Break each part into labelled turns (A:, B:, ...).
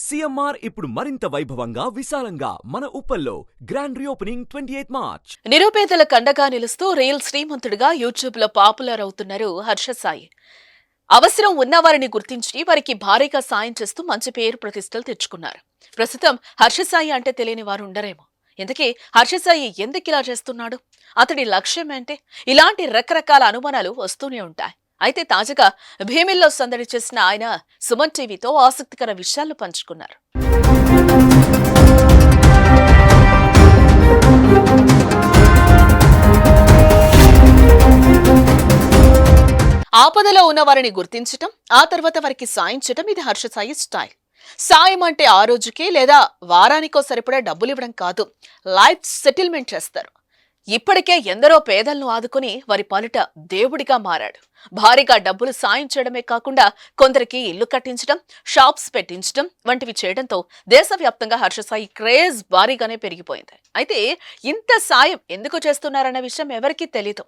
A: CMR ఇప్పుడు మరింత వైభవంగా విశాలంగా మన ఉప్పల్లో గ్రాండ్ రీఓపెనింగ్ 28 మార్చ్.
B: నిరుపేదల కండగా నిలుస్తూ రియల్ శ్రీమంతుడిగా యూట్యూబ్ లో పాపులర్ అవుతున్నారు హర్ష సాయి. అవసరం ఉన్నవారిని గుర్తించి వారికి భారీగా సాయం చేస్తూ మంచి పేరు ప్రతిష్టలు తెచ్చుకున్నారు. ప్రస్తుతం హర్ష సాయి అంటే తెలియని వారు ఉండరేమో. ఇంతకీ హర్ష సాయి ఎందుకు ఇలా చేస్తున్నాడు, అతడి లక్ష్యం ఏంటి? ఇలాంటి రకరకాల అనుమానాలు వస్తూనే ఉంటాయి. అయితే తాజాగా భీమిల్లో సందడి చేసిన ఆయన సుమన్ టీవీతో ఆసక్తికర విషయాలను పంచుకున్నారు. ఆపదలో ఉన్న వారిని గుర్తించటం, ఆ తర్వాత వారికి సాయం చేయటం ఇది హర్ష సాయి స్టైల్. సాయం అంటే ఆ రోజుకి లేదా వారానికో సరిపడా డబ్బులు ఇవ్వడం కాదు, లైఫ్ సెటిల్మెంట్ చేస్తారు. ఇప్పటికే ఎందరో పేదలను ఆదుకుని వారి పాలిట దేవుడిగా మారాడు. భారీగా డబ్బులు సాయం చేయడమే కాకుండా కొందరికి ఇల్లు కట్టించడం, షాప్స్ పెట్టించడం వంటివి చేయడంతో దేశవ్యాప్తంగా హర్ష సాయి క్రేజ్ భారీగానే పెరిగిపోయింది. అయితే ఇంత సాయం ఎందుకు చేస్తున్నారన్న విషయం ఎవరికీ తెలీదు.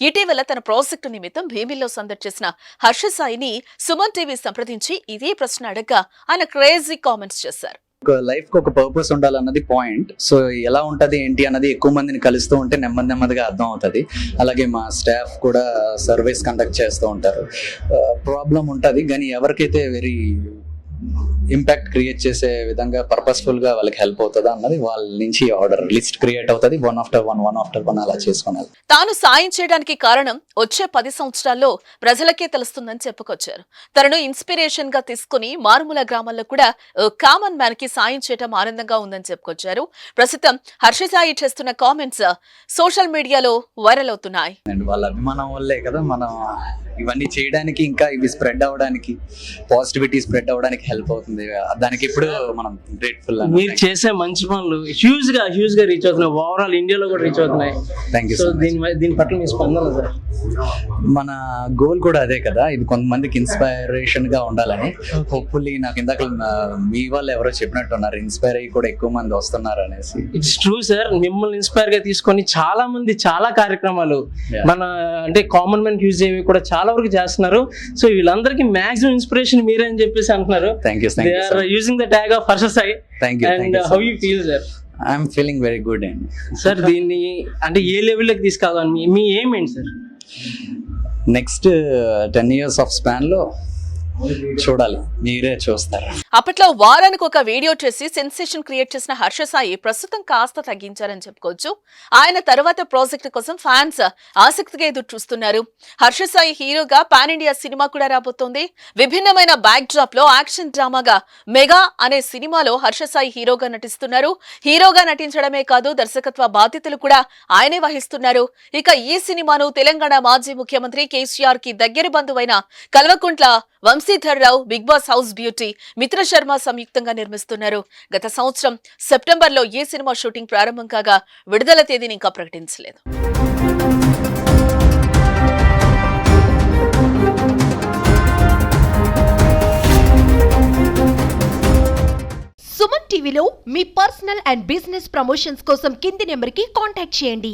B: ఇటీవల తన ప్రాజెక్టు నిమిత్తం భీమిల్లో సందడి చేసిన హర్ష సాయిని సుమన్ టీవీ సంప్రదించి ఇదే ప్రశ్న అడగ్గా ఆయన క్రేజీ కామెంట్స్ చేశారు.
C: లైఫ్ కి ఒక పర్పస్ ఉండాలన్నది పాయింట్. సో ఎలా ఉంటది ఏంటి అన్నది ఎక్కువ మందిని కలుస్తూ ఉంటే నెమ్మదిగా అర్థం అవుతుంది. అలాగే మా స్టాఫ్ కూడా సర్వీస్ కండక్ట్ చేస్తూ ఉంటారు. ప్రాబ్లం ఉంటుంది కానీ ఎవరికైతే వెరీ ఇంపాక్ట్ క్రియేట్ చేసే విధంగా పర్పస్ఫుల్ గా వాళ్ళకి హెల్ప్ అవుతుందా అన్నది వాళ్ళ నుంచి ఆర్డర్ లిస్ట్ క్రియేట్ అవుతుంది. వన్ ఆఫ్టర్ వన్ అలా చేసుకున్నారు.
B: తాను సాయం చేయడానికి కారణం వచ్చే 10 సంవత్సరాల్లో ప్రజలకే తెలుస్తుందని చెప్పుకొచ్చారు. తనను ఇన్స్పిరేషన్ గా తీసుకుని మారుమూల గ్రామాల్లో కూడా కామన్ మ్యాన్ కి సాయం చేయడం ఆనందంగా ఉందని చెప్పుకొచ్చారు. ప్రస్తుతం హర్ష సాయి చేస్తున్న కామెంట్స్ సోషల్ మీడియాలో వైరల్ అవుతున్నాయి.
C: వాళ్ళ అభిమానం వల్లే కదా మనం ఇవన్నీ చేయడానికి, ఇంకా ఇవి స్ప్రెడ్ అవ్వడానికి, పాజిటివిటీ స్ప్రెడ్ అవ్వడానికి హెల్ప్ అవుతుంది. దానికి ఇప్పుడు మనం గ్రేట్ఫుల్.
D: మీరు చేసే మంచి పనులు హ్యూజ్ గా రీచ్ అవుతున్నాయి. ఓవరాల్ ఇండియాలో కూడా రీచ్ అవుతున్నాయి.
C: Thank you.
D: సో దీని పట్ల మీ స్పందన సార్?
C: మన గోల్ కూడా అదే కదా, ఇది కొంతమందికి ఇన్స్పైరేషన్ గా ఉండాలని. హోప్ఫుల్లీ నాకు ఇందాక మీ వాళ్ళు ఎవరో చెప్పినట్టున్నారు, ఇన్స్పైర్ అయ్యి కూడా ఎక్కువ మంది వస్తున్నారు అనేసి.
D: It's true sir. మిమ్మల్ని ఇన్స్పైర్ గా తీసుకొని చాలా మంది చాలా కార్యక్రమాలు మన అంటే కామన్ మ్యాన్ యూజ్ అయ్యేవి కూడా చాలా వరకు చేస్తున్నారు. సో వీళ్ళందరికీ మాక్సిమం ఇన్స్పిరేషన్ మీరే అని చెప్పేసి అంటున్నారు.
C: Thank you.
D: They are using the tag of Harsha Sai.
C: Thank you.
D: And how you feel, sir?
C: I'm feeling very good.
D: Sir, దీన్ని అంటే ఏ లెవెల్లోకి తీసుకెళ్ళాలని మీ ఏం ఏంటి sir?
C: Next 10 years of span లో చూడాలి, మీరే చూస్తారు.
B: అప్పట్లో వారానికి ఒక వీడియో చేసి సెన్సేషన్ క్రియేట్ చేసిన హర్ష సాయి ప్రస్తుతం కాస్త తగ్గించారని చెప్పుకోవచ్చు. ఆయన తర్వాత ప్రాజెక్ట్ కోసం ఫ్యాన్స్ ఆసక్తిగా ఎదురు చూస్తున్నారు. హర్ష సాయి హీరోగా పాన్ ఇండియా సినిమా కూడా రాబోతోంది. విభిన్నమైన బ్యాక్ డ్రాప్ లో యాక్షన్ డ్రామాగా మెగా అనే సినిమాలో హర్ష సాయి హీరోగా నటిస్తున్నారు. హీరోగా నటించడమే కాదు, దర్శకత్వ బాధ్యతలు కూడా ఆయనే వహిస్తున్నారు. ఇక ఈ సినిమాను తెలంగాణ మాజీ ముఖ్యమంత్రి కేసీఆర్ కి దగ్గర బంధువైన కల్వకుంట్ల వంశీధర్ రావు, బిగ్ బాస్ హౌస్ బ్యూటీ మిత్ర శర్మ సంయుక్తంగా నిర్మిస్తున్నారు. గత సంవత్సరం సెప్టెంబర్లో ఈ సినిమా షూటింగ్ ప్రారంభం కాగా విడుదల తేదీని ఇంకా ప్రకటించలేదు.
E: సుమన్ టీవీలో మీ పర్సనల్ అండ్ బిజినెస్ ప్రమోషన్స్ కోసం కింది నెంబర్కి కాంటాక్ట్ చేయండి.